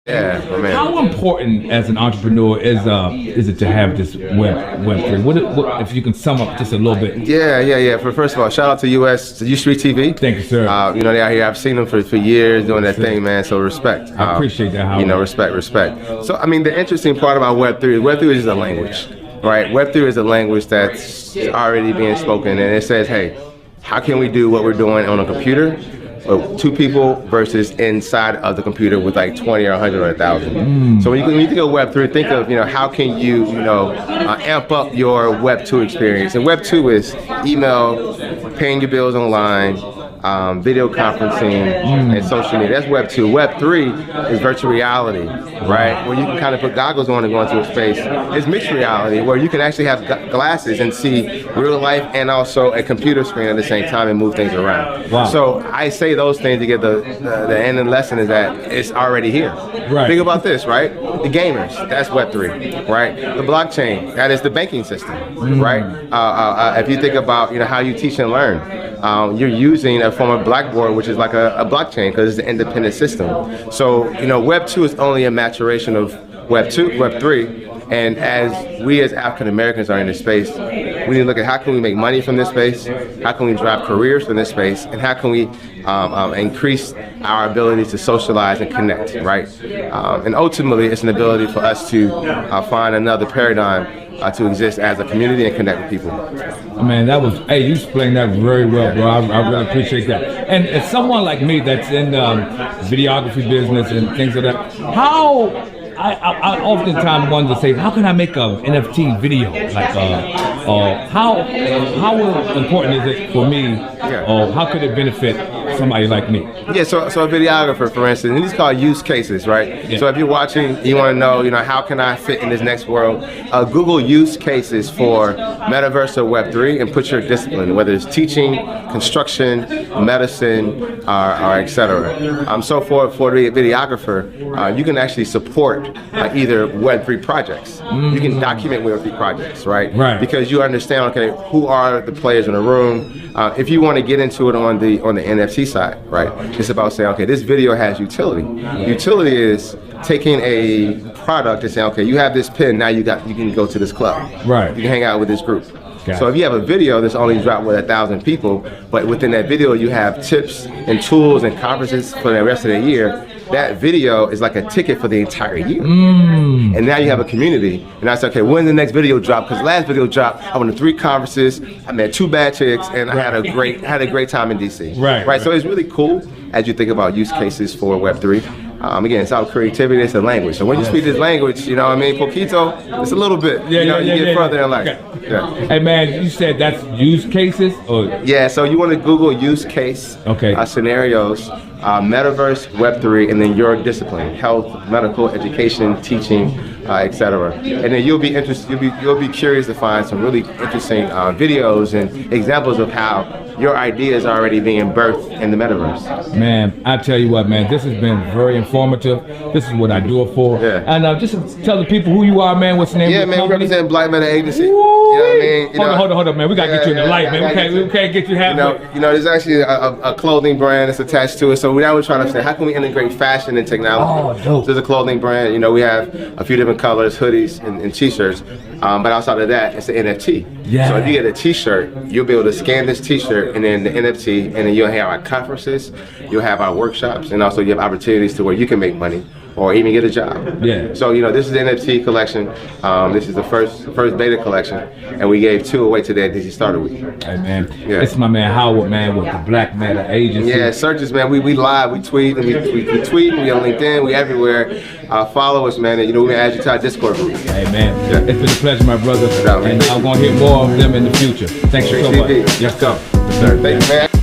Yeah, my man. How important as an entrepreneur is it to have this Web3? What if you can sum up just a little bit? Yeah. First of all, shout out to U3 TV. Thank you, sir. You know, they out here. I've seen them for years doing that thing, man. So respect. I appreciate that, Howard. You know, respect. So I mean, the interesting part about Web3 is a language, right? Web3 is a language that's already being spoken, and it says, hey, how can we do what we're doing on a computer? Two people versus inside of the computer with like 20 or 100 or 1,000. So when you think of Web3, think of, how can you, amp up your Web2 experience. And Web2 is email, paying your bills online, video conferencing, and social media. That's Web2. Web3 is virtual reality, right? Where you can kind of put goggles on and go into a space. It's mixed reality, where you can actually have glasses and see real life and also a computer screen at the same time and move things around. Wow. So I say those things to get the end of the lesson is that it's already here. Right. Think about this, right? The gamers, that's Web3, right? The blockchain, that is the banking system, right? If you think about how you teach and learn, you're using a form of Blackboard, which is like a blockchain because it's an independent system. So Web2 is only a maturation of Web3. And as we as African Americans are in this space, we need to look at how can we make money from this space, how can we drive careers from this space, and how can we increase our ability to socialize and connect, right? And ultimately, it's an ability for us to find another paradigm to exist as a community and connect with people. Man, you explained that very well, bro. I really appreciate that. And as someone like me that's in videography business and things like that, I oftentimes wanted to say, how can I make an NFT video? Like, how important is it for me, or how could it benefit somebody like me? Yeah, so a videographer, for instance, and these are called use cases, right? Yeah. So if you're watching, you want to know, how can I fit in this next world? Google use cases for Metaverse or Web3 and put your discipline, whether it's teaching, construction, medicine, or etc. So for the videographer, you can actually support either Web3 projects. You can document Web3 projects, right? Right. Because you understand, okay, who are the players in the room? If you want to get into it on the NFT side, right? It's about saying, okay, this video has utility. Utility is taking a product and saying, okay, you have this pen, now you can go to this club. Right. You can hang out with this group. Okay. So if you have a video that's only dropped with 1,000 people, but within that video you have tips and tools and conferences for the rest of the year, that video is like a ticket for the entire year. And now you have a community. And I said, okay, when the next video drop? Because last video dropped, I went to 3 conferences, I met 2 bad chicks, and I had a great time in DC. Right. So it's really cool as you think about use cases for Web3. Again, it's all creativity, it's a language. So when you speak this language, poquito, it's a little bit, you get further in life. Okay. Yeah. Hey man, you said that's use cases? Yeah, so you want to Google use case scenarios, Metaverse, Web3, and then your discipline, health, medical, education, teaching, etc. And then you'll be interested, you'll be curious to find some really interesting videos and examples of how your idea is already being birthed in the metaverse. Man, I tell you what, man, this has been very informative. This is what I do it for. Yeah. And just tell the people who you are, man. What's the name of your man, company? we represent Black Meta Agency. Woo! You know what I mean? Hold on, man. We gotta get you in the light, man. We can't get you halfway. There's actually a clothing brand that's attached to it. So now we're trying to say, how can we integrate fashion and technology? Oh, dope. So there's a clothing brand. We have a few different colors, hoodies and t-shirts. But outside of that, it's an NFT. Yeah. So if you get a t-shirt, you'll be able to scan this t-shirt and then the NFT, and then you'll have our conferences, you'll have our workshops, and also you have opportunities to where you can make money or even get a job. Yeah. So this is the NFT collection. This is the first beta collection, and we gave 2 away today at DC Starter Week. Hey man, Yeah. It's my man Howard, man, with the Black Meta Agency. Yeah, search us, man. We live, we tweet, and we tweet, we on LinkedIn, we everywhere. Follow us, man, and we add you to our Discord group. Hey man, Yeah. It's been a pleasure, my brother, doubt, man. and I'm gonna hear more of them in the future. Thanks so much. Yes, go. sir. Thank you, man.